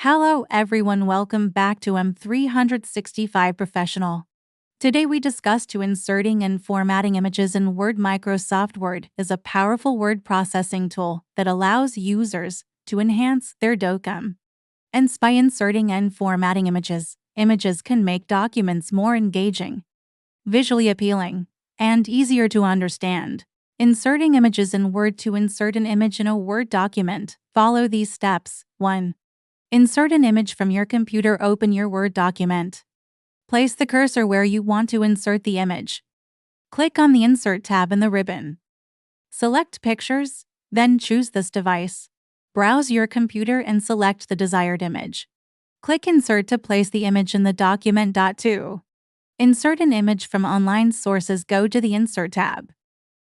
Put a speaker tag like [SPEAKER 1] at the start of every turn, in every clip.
[SPEAKER 1] Hello everyone, welcome back to M365 Professional. Today we discuss to inserting and formatting images in Word. Microsoft Word is a powerful word processing tool that allows users to enhance their document. And by inserting and formatting images, images can make documents more engaging, visually appealing, and easier to understand. Inserting images in Word. To insert an image in a Word document, follow these steps. 1. Insert an image from your computer. Open your Word document. Place the cursor where you want to insert the image. Click on the Insert tab in the ribbon. Select Pictures, then choose this device. Browse your computer and select the desired image. Click Insert to place the image in the document. 2. Insert an image from online sources. Go to the Insert tab.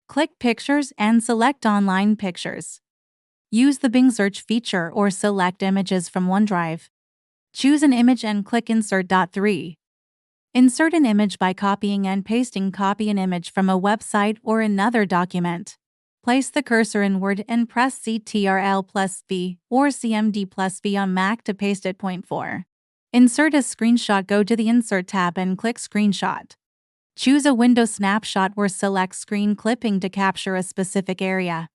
[SPEAKER 1] Click Pictures and select Online Pictures. Use the Bing search feature or select images from OneDrive. Choose an image and click Insert. 3. Insert an image by copying and pasting. Copy an image from a website or another document. Place the cursor in Word and press Ctrl+V or CMD+V on Mac to paste it. 4. Insert a screenshot. Go to the Insert tab and click Screenshot. Choose a window snapshot or select screen clipping to capture a specific area.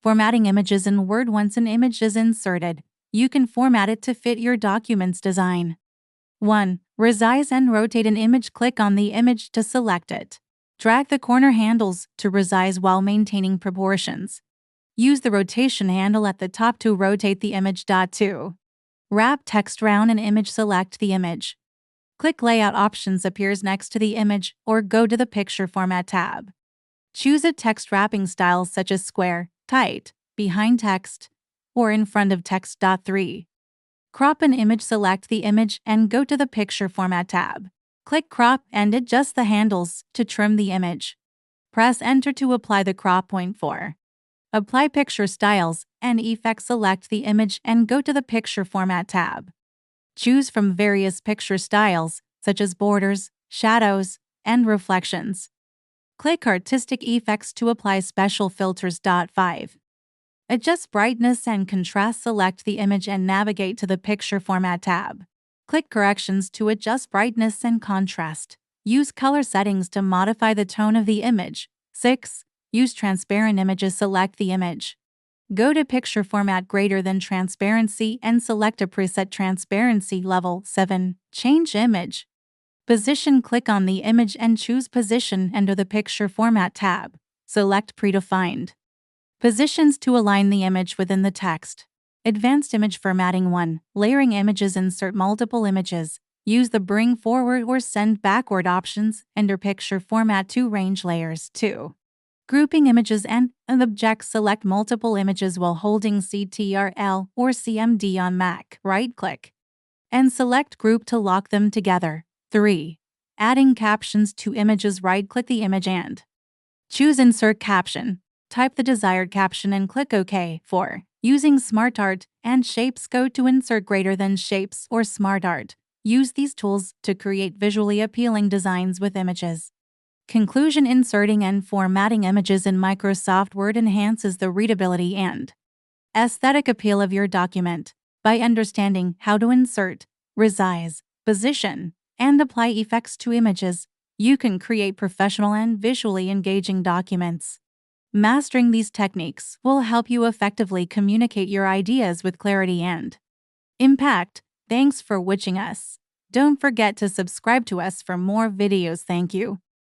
[SPEAKER 1] Formatting images in Word. Once an image is inserted, you can format it to fit your document's design. 1. Resize and rotate an image. Click on the image to select it. Drag the corner handles to resize while maintaining proportions. Use the rotation handle at the top to rotate the image. 2. Wrap text around an image. Select the image. Click Layout options appears next to the image or go to the Picture Format tab. Choose a text wrapping style such as square, tight, behind text, or in front of text. 3. Crop an image. Select the image and go to the Picture Format tab. Click Crop and adjust the handles to trim the image. Press Enter to apply the crop. 4. Apply picture styles and effects. Select the image and go to the Picture Format tab. Choose from various picture styles, such as borders, shadows, and reflections. Click Artistic Effects to apply special filters. 5. Adjust brightness and contrast. Select the image and navigate to the Picture Format tab. Click Corrections to adjust brightness and contrast. Use color settings to modify the tone of the image. 6. Use transparent images. Select the image. Go to Picture Format greater than Transparency and select a preset transparency level. 7. Change image position. Click on the image and choose Position under the Picture Format tab. Select Predefined positions to align the image within the text. Advanced Image Formatting. 1. Layering images. Insert multiple images. Use the Bring Forward or Send Backward options under Picture Format to arrange layers. 2. Grouping images and objects. Select multiple images while holding Ctrl or CMD on Mac. Right-click and select Group to lock them together. 3. Adding captions to images. Right-click the image and choose Insert Caption. Type the desired caption and click OK. 4. Using SmartArt and Shapes. Go to Insert greater than Shapes or SmartArt. Use these tools to create visually appealing designs with images. Conclusion: inserting and formatting images in Microsoft Word enhances the readability and aesthetic appeal of your document. By understanding how to insert, resize, position, and apply effects to images, you can create professional and visually engaging documents. Mastering these techniques will help you effectively communicate your ideas with clarity and impact. Thanks for watching us. Don't forget to subscribe to us for more videos. Thank you.